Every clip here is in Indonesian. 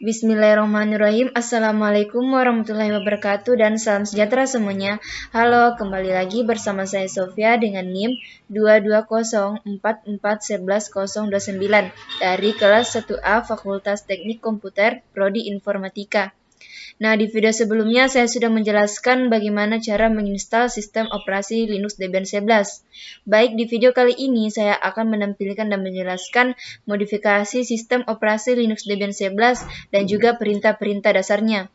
Bismillahirrahmanirrahim. Assalamualaikum warahmatullahi wabarakatuh dan salam sejahtera semuanya. Halo, kembali lagi bersama saya Sofia dengan NIM 22044111029 dari kelas 1A Fakultas Teknik Komputer Prodi Informatika. Nah, di video sebelumnya saya sudah menjelaskan bagaimana cara menginstal sistem operasi Linux Debian 11. Baik, di video kali ini saya akan menampilkan dan menjelaskan modifikasi sistem operasi Linux Debian 11 dan juga perintah-perintah dasarnya.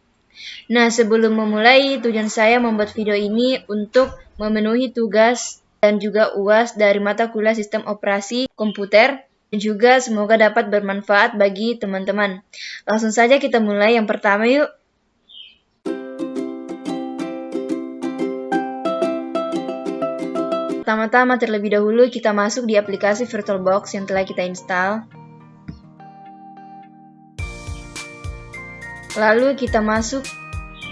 Nah, sebelum memulai, tujuan saya membuat video ini untuk memenuhi tugas dan juga UAS dari mata kuliah sistem operasi komputer, dan juga semoga dapat bermanfaat bagi teman-teman. Langsung saja kita mulai. Yang pertama yuk. Pertama-tama terlebih dahulu kita masuk di aplikasi VirtualBox yang telah kita install. Lalu kita masuk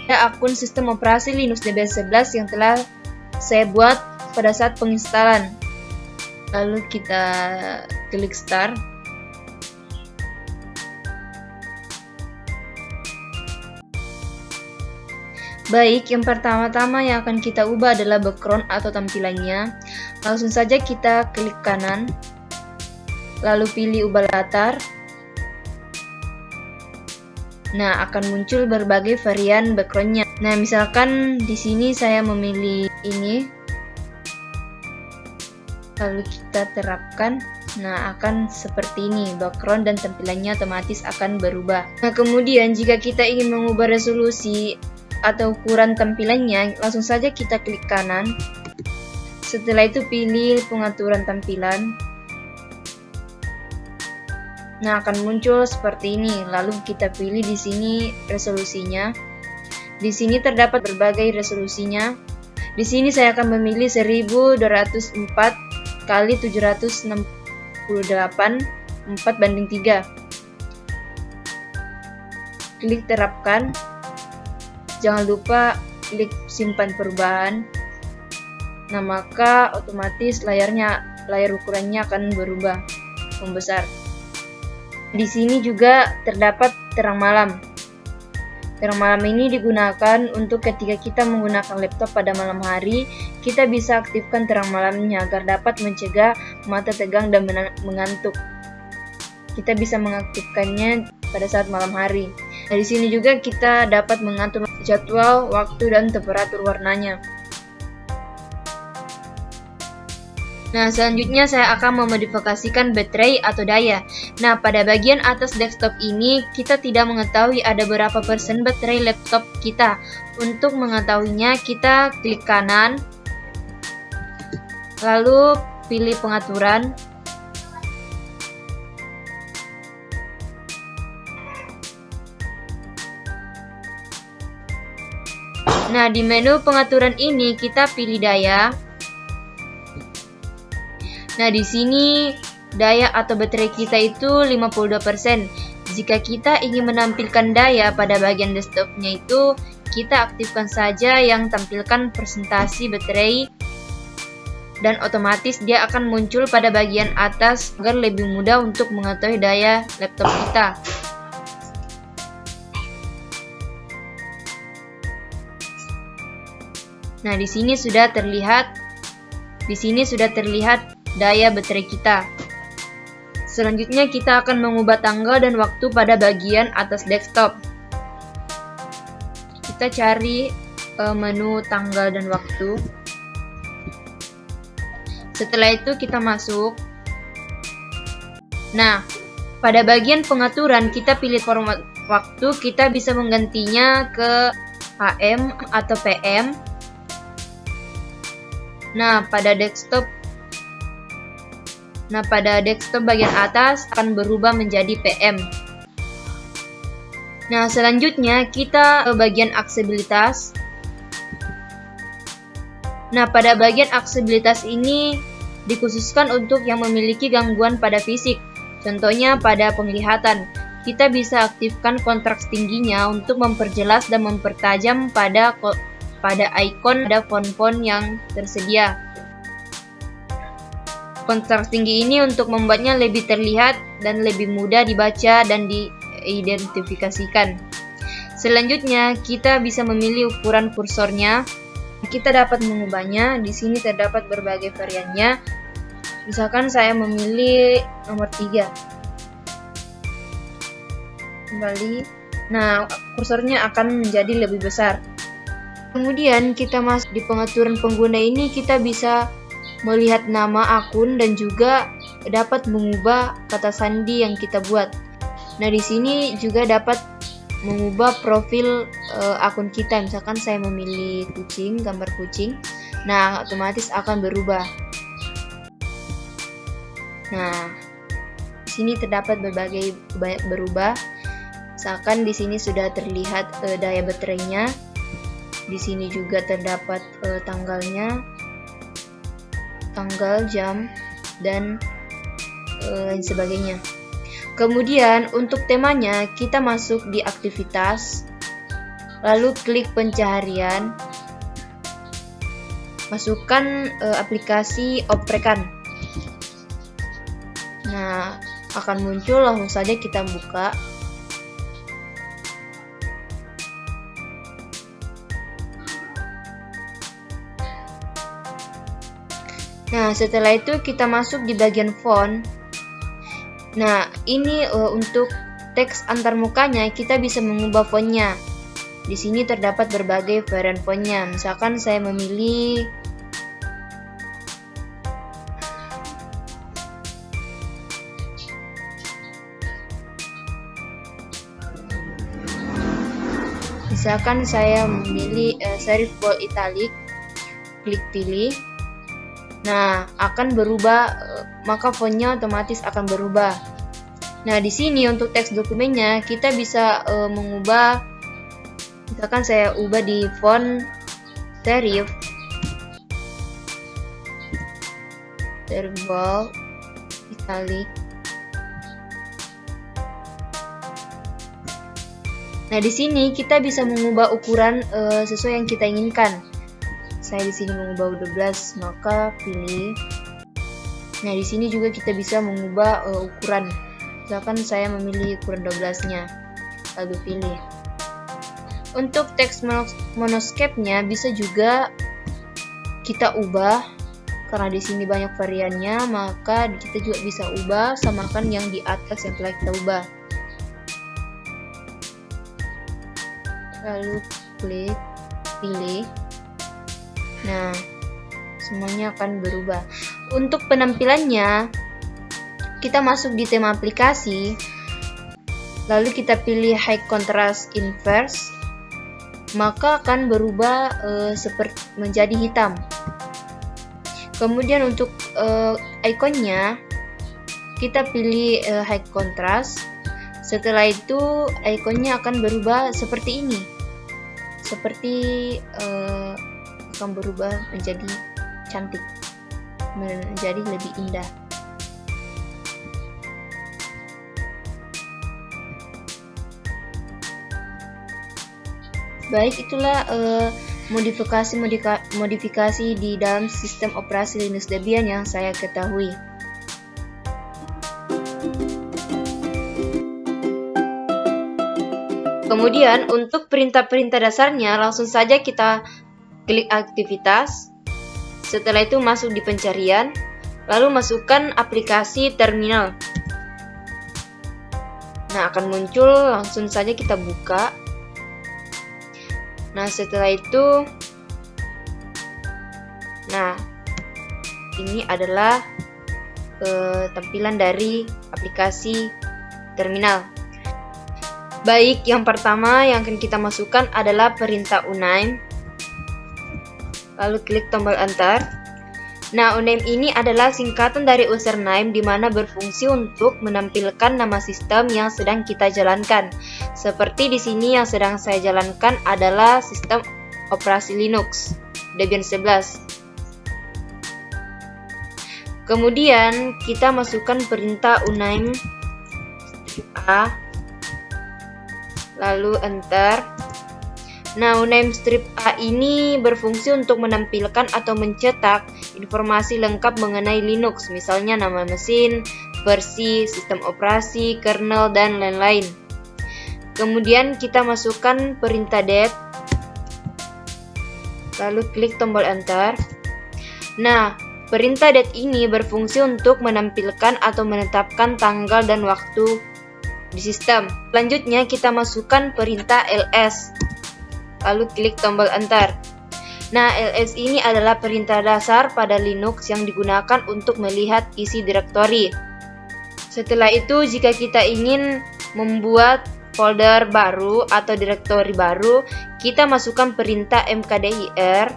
ke akun sistem operasi Linux Debian 11 yang telah saya buat pada saat penginstalan. Lalu kita klik start. Baik, yang pertama-tama yang akan kita ubah adalah background atau tampilannya. Langsung saja kita klik kanan, lalu pilih ubah latar. Nah, akan muncul berbagai varian backgroundnya. Nah, misalkan di sini saya memilih ini, lalu kita terapkan. Nah, akan seperti ini, background dan tampilannya otomatis akan berubah. Nah, kemudian jika kita ingin mengubah resolusi atau ukuran tampilannya, langsung saja kita klik kanan. Setelah itu pilih pengaturan tampilan. Nah, akan muncul seperti ini. Lalu kita pilih di sini resolusinya. Di sini terdapat berbagai resolusinya. Di sini saya akan memilih 1204 x 768 4:3. Klik terapkan. Jangan lupa klik simpan perubahan. Nah, maka otomatis layar ukurannya akan berubah membesar. Di sini juga terdapat terang malam. Terang malam ini digunakan untuk ketika kita menggunakan laptop pada malam hari, kita bisa aktifkan terang malamnya agar dapat mencegah mata tegang dan mengantuk. Kita bisa mengaktifkannya pada saat malam hari. Nah, di sini juga kita dapat mengatur jadwal, waktu, dan temperatur warnanya. Nah, selanjutnya saya akan memodifikasikan baterai atau daya. Nah, pada bagian atas desktop ini, kita tidak mengetahui ada berapa persen baterai laptop kita. Untuk mengetahuinya, kita klik kanan, lalu pilih pengaturan. Nah, di menu pengaturan ini kita pilih daya. Nah, di sini daya atau baterai kita itu 52%. Jika kita ingin menampilkan daya pada bagian desktopnya itu, kita aktifkan saja yang tampilkan presentasi baterai dan otomatis dia akan muncul pada bagian atas agar lebih mudah untuk mengetahui daya laptop kita. Nah, di sini sudah terlihat daya baterai kita. Selanjutnya kita akan mengubah tanggal dan waktu pada bagian atas desktop. Kita cari menu tanggal dan waktu. Setelah itu kita masuk. Nah, pada bagian pengaturan kita pilih format waktu, kita bisa menggantinya ke AM atau PM. Nah, pada desktop bagian atas akan berubah menjadi PM. Nah, selanjutnya kita ke bagian aksesibilitas. Nah, pada bagian aksesibilitas ini dikhususkan untuk yang memiliki gangguan pada fisik. Contohnya pada penglihatan. Kita bisa aktifkan kontras tingginya untuk memperjelas dan mempertajam pada icon pada font-font yang tersedia. Kontras tinggi ini untuk membuatnya lebih terlihat dan lebih mudah dibaca dan teridentifikasikan. Selanjutnya, kita bisa memilih ukuran kursornya. Kita dapat mengubahnya. Di sini terdapat berbagai variannya. Misalkan saya memilih nomor 3. Kembali. Nah, kursornya akan menjadi lebih besar. Kemudian kita masuk di pengaturan pengguna ini, kita bisa melihat nama akun dan juga dapat mengubah kata sandi yang kita buat. Nah, di sini juga dapat mengubah profil akun kita. Misalkan saya memilih kucing, gambar kucing. Nah, otomatis akan berubah. Nah, di sini terdapat berbagai berubah. Misalkan di sini sudah terlihat daya baterainya. Di sini juga terdapat tanggalnya, tanggal, jam, dan lain sebagainya. Kemudian untuk temanya kita masuk di aktivitas, lalu klik pencaharian, masukkan aplikasi oprekan. Nah, akan muncul, langsung saja kita buka. Nah, setelah itu kita masuk di bagian font. Nah, ini untuk teks antarmukanya kita bisa mengubah fontnya. Di sini terdapat berbagai varian fontnya. Misalkan saya memilih serif bold italic, klik pilih. Nah, akan berubah, maka fontnya otomatis akan berubah. Nah, di sini untuk teks dokumennya kita bisa mengubah. Misalkan saya ubah di font serif bold italic. Nah, di sini kita bisa mengubah ukuran sesuai yang kita inginkan. Saya di sini mengubah 12, maka pilih. Nah, di sini juga kita bisa mengubah ukuran. Misalkan saya memilih ukuran 12-nya, lalu pilih. Untuk teks monoscape-nya bisa juga kita ubah. Karena di sini banyak variannya, maka kita juga bisa ubah samakan yang di atas yang telah kita ubah. Lalu klik pilih. Nah, semuanya akan berubah. Untuk penampilannya, kita masuk di tema aplikasi, lalu kita pilih high contrast inverse, maka akan berubah seperti menjadi hitam. Kemudian untuk ikonnya, kita pilih high contrast. Setelah itu, ikonnya akan berubah seperti ini. Akan berubah menjadi cantik, menjadi lebih indah. Baik, itulah modifikasi di dalam sistem operasi Linux Debian yang saya ketahui. Kemudian untuk perintah-perintah dasarnya, langsung saja kita klik aktivitas. Setelah itu masuk di pencarian, lalu masukkan aplikasi terminal. Nah, akan muncul, langsung saja kita buka. Nah, setelah itu, nah, ini adalah tampilan dari aplikasi terminal. Baik, yang pertama yang akan kita masukkan adalah perintah uname. Lalu klik tombol enter. Nah, uname ini adalah singkatan dari username di mana berfungsi untuk menampilkan nama sistem yang sedang kita jalankan. Seperti di sini yang sedang saya jalankan adalah sistem operasi Linux Debian 11. Kemudian kita masukkan perintah uname A, lalu enter. Nah, uname strip A ini berfungsi untuk menampilkan atau mencetak informasi lengkap mengenai Linux, misalnya nama mesin, versi, sistem operasi, kernel, dan lain-lain. Kemudian kita masukkan perintah date, lalu klik tombol enter. Nah, perintah date ini berfungsi untuk menampilkan atau menetapkan tanggal dan waktu di sistem. Selanjutnya kita masukkan perintah ls, lalu klik tombol enter. Nah, ls ini adalah perintah dasar pada Linux yang digunakan untuk melihat isi direktori. Setelah itu, jika kita ingin membuat folder baru atau direktori baru, kita masukkan perintah mkdir,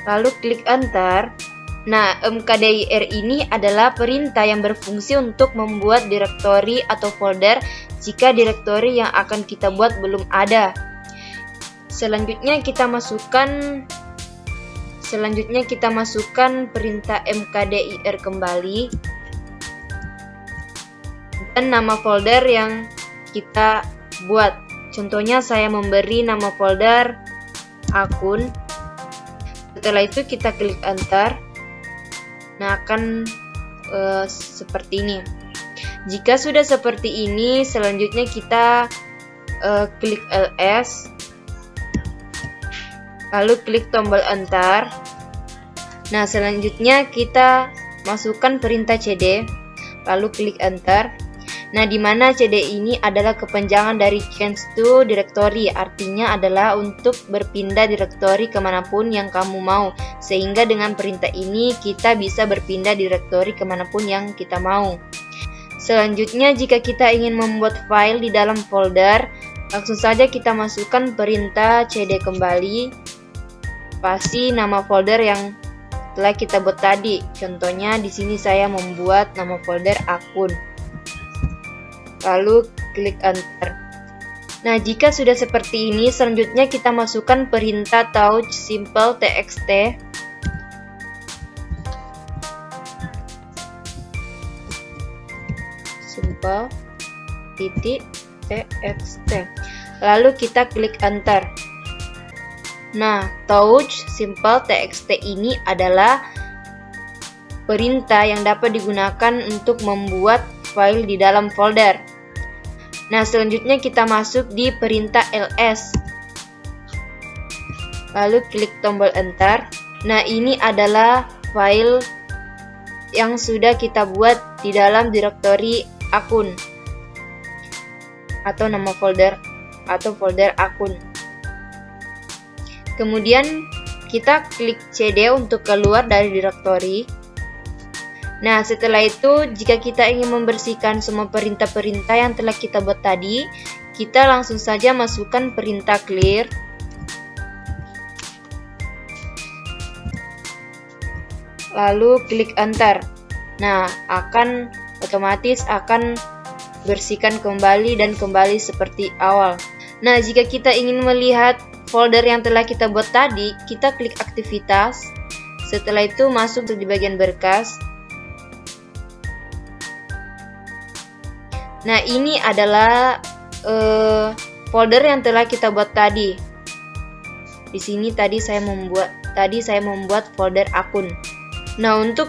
lalu klik enter. Nah, mkdir ini adalah perintah yang berfungsi untuk membuat direktori atau folder jika direktori yang akan kita buat belum ada. Selanjutnya kita masukkan perintah mkdir kembali dan nama folder yang kita buat. Contohnya saya memberi nama folder akun. Setelah itu kita klik enter. Nah, akan seperti ini. Jika sudah seperti ini, selanjutnya kita klik ls, lalu klik tombol enter. Nah, selanjutnya kita masukkan perintah cd, lalu klik enter. Nah, di mana cd ini adalah kepanjangan dari change to directory, artinya adalah untuk berpindah direktori kemanapun yang kamu mau. Sehingga dengan perintah ini kita bisa berpindah direktori kemanapun yang kita mau. Selanjutnya, jika kita ingin membuat file di dalam folder, langsung saja kita masukkan perintah cd kembali, spasi nama folder yang telah kita buat tadi. Contohnya di sini saya membuat nama folder akun. Lalu klik enter. Nah, jika sudah seperti ini, selanjutnya kita masukkan perintah touch simple txt, simple .txt, lalu kita klik enter. Nah, touch simple txt ini adalah perintah yang dapat digunakan untuk membuat file di dalam folder. Nah, selanjutnya kita masuk di perintah ls, lalu klik tombol enter. Nah, ini adalah file yang sudah kita buat di dalam direktori akun atau nama folder atau folder akun. Kemudian kita klik cd untuk keluar dari direktori. Nah, setelah itu, jika kita ingin membersihkan semua perintah-perintah yang telah kita buat tadi, kita langsung saja masukkan perintah clear, lalu klik enter. Nah, otomatis akan bersihkan kembali dan kembali seperti awal. Nah, jika kita ingin melihat folder yang telah kita buat tadi, kita klik aktivitas. Setelah itu masuk di bagian berkas. Nah, ini adalah folder yang telah kita buat tadi. Di sini tadi saya membuat folder akun. Nah, untuk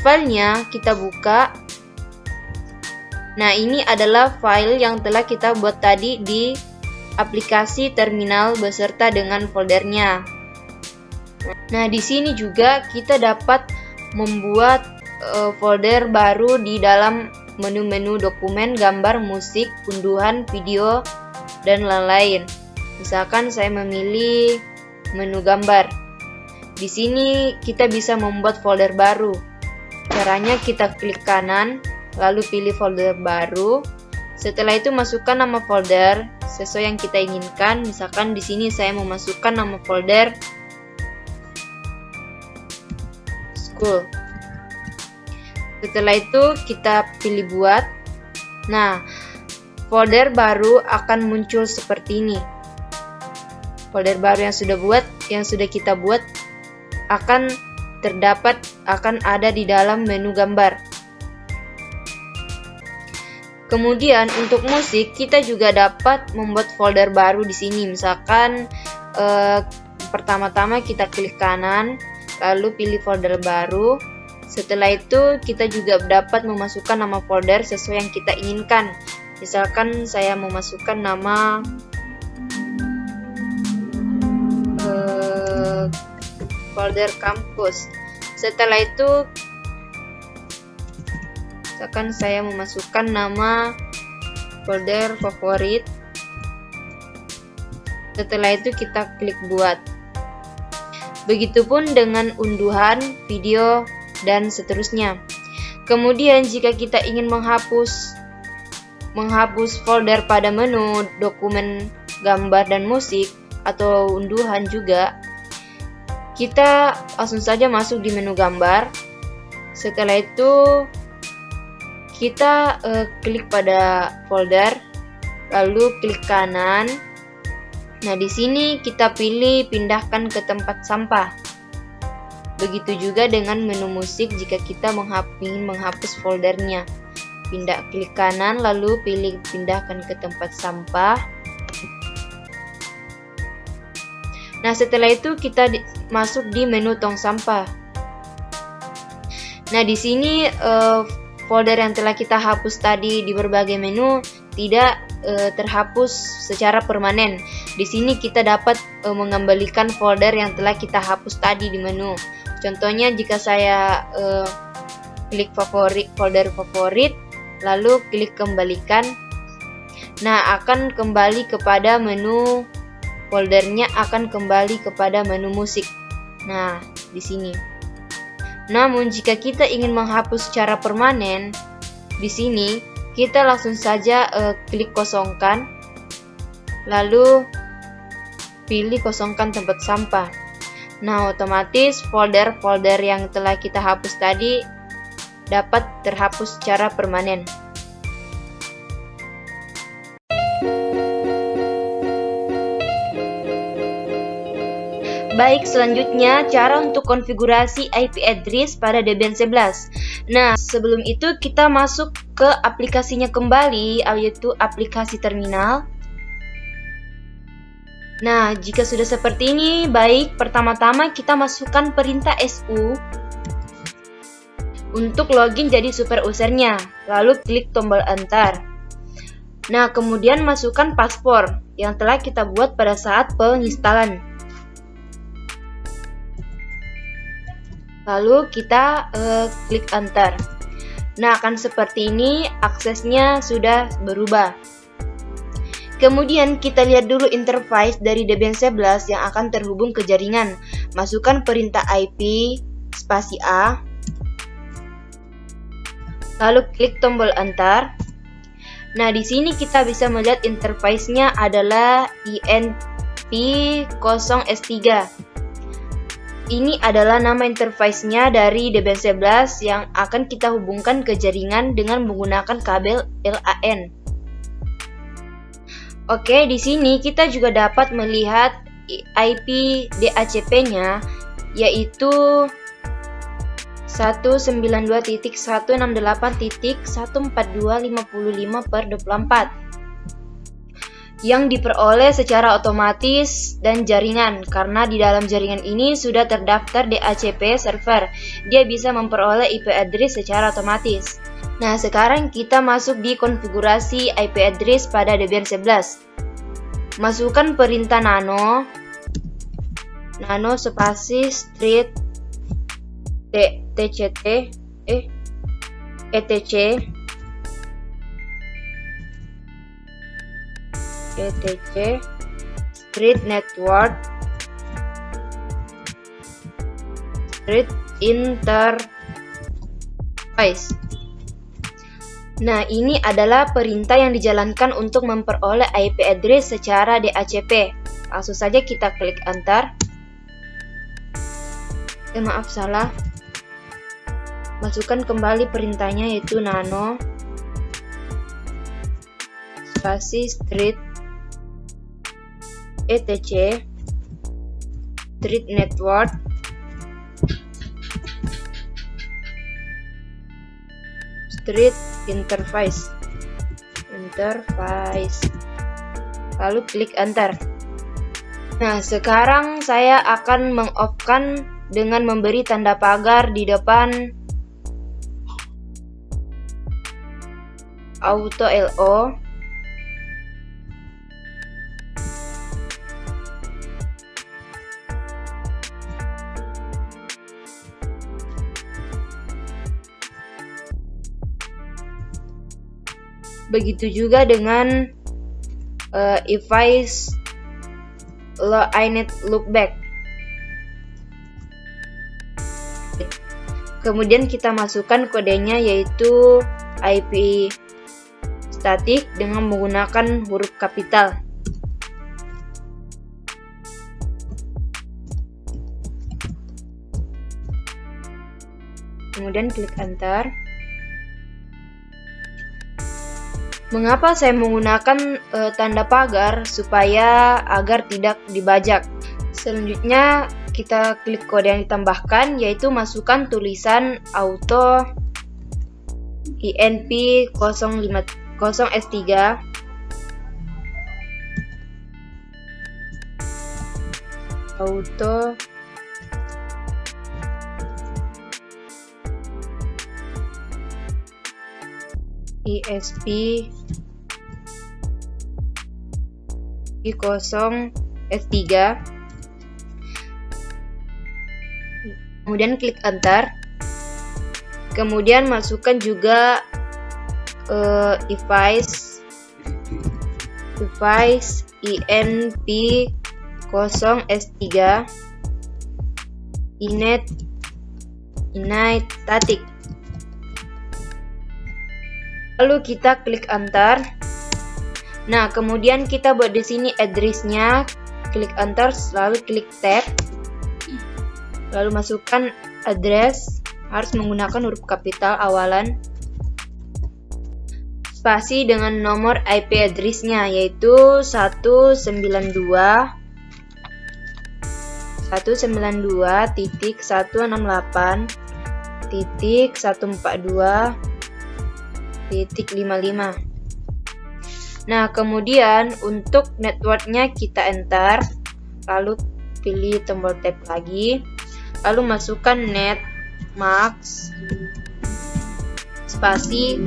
filenya kita buka. Nah, ini adalah file yang telah kita buat tadi di aplikasi terminal beserta dengan foldernya. Nah, di sini juga kita dapat membuat folder baru di dalam menu-menu dokumen, gambar, musik, unduhan, video, dan lain-lain. Misalkan saya memilih menu gambar. Di sini kita bisa membuat folder baru. Caranya kita klik kanan, lalu pilih folder baru. Setelah itu masukkan nama folder sesuai yang kita inginkan. Misalkan di sini saya memasukkan nama folder school. Setelah itu kita pilih buat. Nah, folder baru akan muncul seperti ini. Folder baru yang sudah kita buat akan ada di dalam menu gambar. Kemudian untuk musik kita juga dapat membuat folder baru di sini. Misalkan pertama-tama kita klik kanan, lalu pilih folder baru. Setelah itu kita juga dapat memasukkan nama folder sesuai yang kita inginkan. Misalkan saya memasukkan nama folder kampus. Setelah itu misalkan saya memasukkan nama folder favorit. Setelah itu kita klik buat. Begitupun dengan unduhan video dan seterusnya. Kemudian jika kita ingin menghapus folder pada menu, dokumen, gambar, dan musik, atau unduhan juga, kita langsung saja masuk di menu gambar. Setelah itu kita klik pada folder, lalu klik kanan. Nah, di sini kita pilih pindahkan ke tempat sampah. Begitu juga dengan menu musik jika kita ingin menghapus foldernya. Klik kanan lalu pilih pindahkan ke tempat sampah. Nah, setelah itu kita masuk di menu tong sampah. Nah, di sini folder yang telah kita hapus tadi di berbagai menu tidak terhapus secara permanen. Di sini kita dapat mengembalikan folder yang telah kita hapus tadi di menu. Contohnya jika saya klik folder favorit, lalu klik kembalikan, nah akan kembali kepada menu, foldernya akan kembali kepada menu musik. Nah, di sini. Namun jika kita ingin menghapus secara permanen, di sini kita langsung saja klik kosongkan, lalu pilih kosongkan tempat sampah. Nah, otomatis folder-folder yang telah kita hapus tadi dapat terhapus secara permanen. Baik, selanjutnya cara untuk konfigurasi IP address pada Debian 11. Nah, sebelum itu kita masuk ke aplikasinya kembali, yaitu aplikasi terminal. Nah, jika sudah seperti ini, baik, pertama-tama kita masukkan perintah su untuk login jadi super usernya, lalu klik tombol enter. Nah, kemudian masukkan paspor yang telah kita buat pada saat penginstalan. Lalu kita klik enter. Nah, akan seperti ini, aksesnya sudah berubah. Kemudian kita lihat dulu interface dari Debian 11 yang akan terhubung ke jaringan. Masukkan perintah IP spasi A. Lalu klik tombol enter. Nah, di sini kita bisa melihat interface-nya adalah INP0S3. Ini adalah nama interface-nya dari Debian 11 yang akan kita hubungkan ke jaringan dengan menggunakan kabel LAN. Oke, di sini kita juga dapat melihat IP DHCP-nya, yaitu 192.168.142.55/24 yang diperoleh secara otomatis dan jaringan, karena di dalam jaringan ini sudah terdaftar DHCP server. Dia bisa memperoleh IP address secara otomatis. Nah, sekarang kita masuk di konfigurasi IP address pada Debian 11. Masukkan perintah nano spasi street etc street network street interface. Nah, ini adalah perintah yang dijalankan untuk memperoleh IP address secara DHCP. Langsung saja kita klik enter. Maaf, salah. Masukkan kembali perintahnya, yaitu nano spasi street etc street network street interface. Lalu klik enter. Nah, sekarang saya akan meng-off-kan dengan memberi tanda pagar di depan auto LO. Begitu juga dengan device inet loopback. Kemudian kita masukkan kodenya, yaitu IP static dengan menggunakan huruf kapital. Kemudian klik enter. Mengapa saya menggunakan tanda pagar? Supaya agar tidak dibajak. Selanjutnya kita klik kode yang ditambahkan, yaitu masukkan tulisan auto INP 0S3 auto ISP 0S3. Kemudian klik enter. Kemudian masukkan juga device INP 0S3 inet static. Lalu kita klik enter. Nah, kemudian kita buat di sini address-nya, klik enter, lalu klik tab. Lalu masukkan address, harus menggunakan huruf kapital awalan. Spasi dengan nomor IP address-nya, yaitu 192.168.142.55. Nah, kemudian untuk networknya kita enter, lalu pilih tombol tab lagi, lalu masukkan net max spasi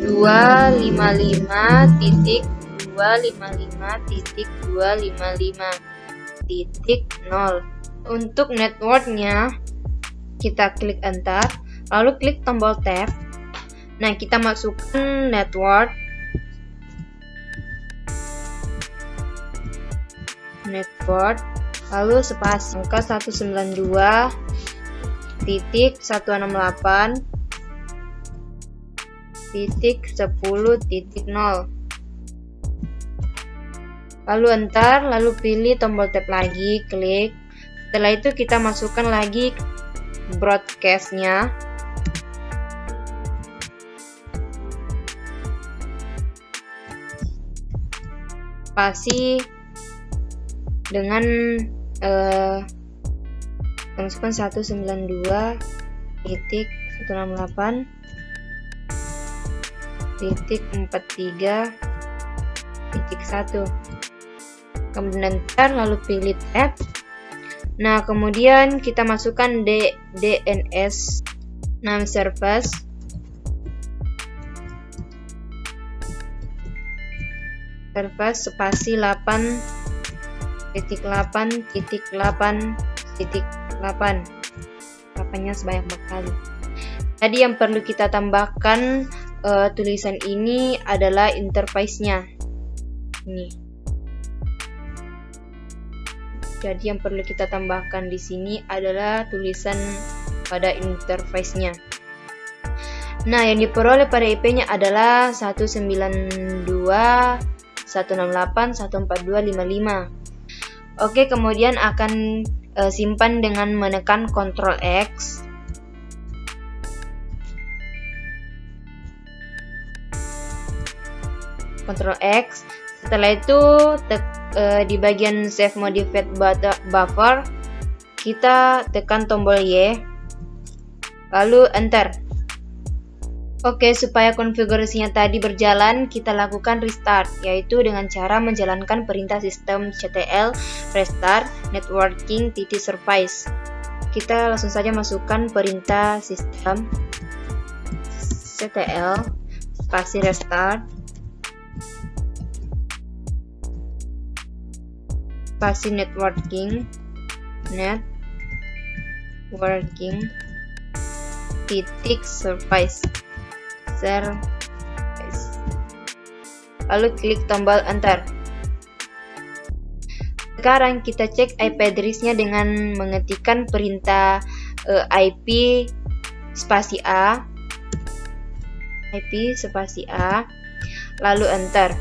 255.255.255.0. Untuk networknya kita klik enter, lalu klik tombol tab. Nah, kita masukkan network lalu spasi angka 192.168.10.0. Lalu enter, lalu pilih tombol tab lagi, klik. Setelah itu kita masukkan lagi broadcast-nya. Spasi dengan masukkan 192.168.43.1. Kemudian enter, lalu pilih tab. Nah, kemudian kita masukkan DNS name service. Spasi 8.8.8.8. 8-nya sebanyak berkali. Jadi yang perlu kita tambahkan tulisan ini adalah interface-nya. Ini. Jadi yang perlu kita tambahkan di sini adalah tulisan pada interface-nya. Nah, yang diperoleh pada IP-nya adalah 192.168.142.55. Oke, kemudian akan simpan dengan menekan Ctrl X. Ctrl X. Setelah itu di bagian save modified buffer kita tekan tombol Y, lalu enter. Oke, supaya konfigurasinya tadi berjalan, kita lakukan restart, yaitu dengan cara menjalankan perintah sistem ctl restart networking service. Kita langsung saja masukkan perintah sistem ctl spasi restart spasi networking service. lalu klik tombol Enter. Sekarang kita cek IP address-nya dengan mengetikkan perintah IP spasi A, lalu Enter.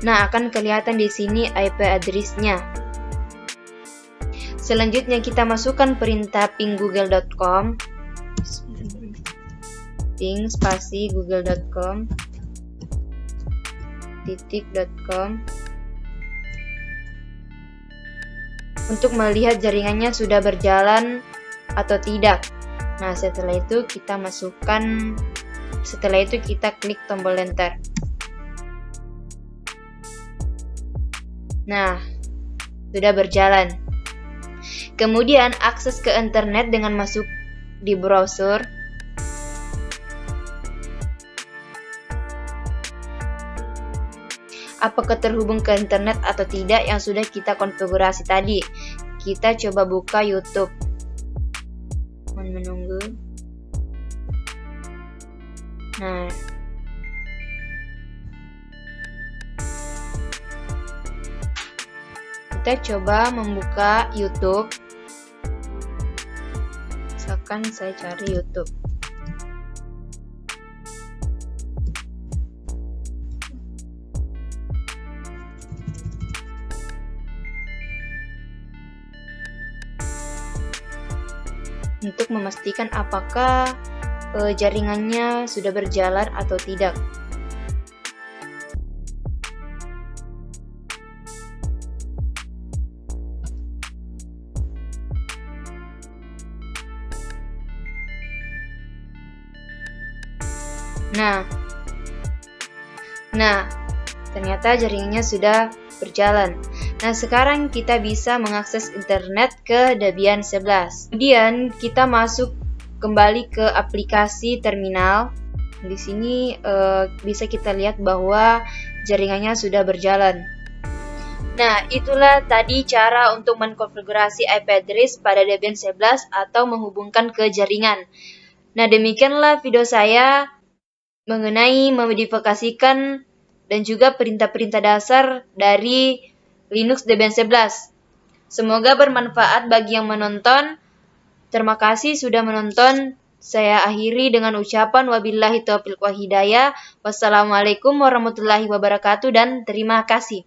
Nah, akan kelihatan di sini IP address-nya. Selanjutnya kita masukkan perintah ping google.com, ping spasi google.com .com untuk melihat jaringannya sudah berjalan atau tidak. Nah, setelah itu kita klik tombol Enter. Nah, sudah berjalan. Kemudian akses ke internet dengan masuk di browser. Apakah terhubung ke internet atau tidak yang sudah kita konfigurasi tadi. Kita coba buka YouTube. Mohon menunggu. Nah, kita coba membuka YouTube. Misalkan saya cari YouTube. Untuk memastikan apakah jaringannya sudah berjalan atau tidak. Nah, ternyata jaringannya sudah berjalan. Nah, sekarang kita bisa mengakses internet ke Debian 11. Kemudian kita masuk kembali ke aplikasi terminal. Di sini bisa kita lihat bahwa jaringannya sudah berjalan. Nah, itulah tadi cara untuk mengkonfigurasi IP address pada Debian 11 atau menghubungkan ke jaringan. Nah, demikianlah video saya mengenai memodifikasikan dan juga perintah-perintah dasar dari Linux Debian 11. Semoga bermanfaat bagi yang menonton. Terima kasih sudah menonton. Saya akhiri dengan ucapan wabillahi taufiq wal hidayah. Wassalamualaikum warahmatullahi wabarakatuh dan terima kasih.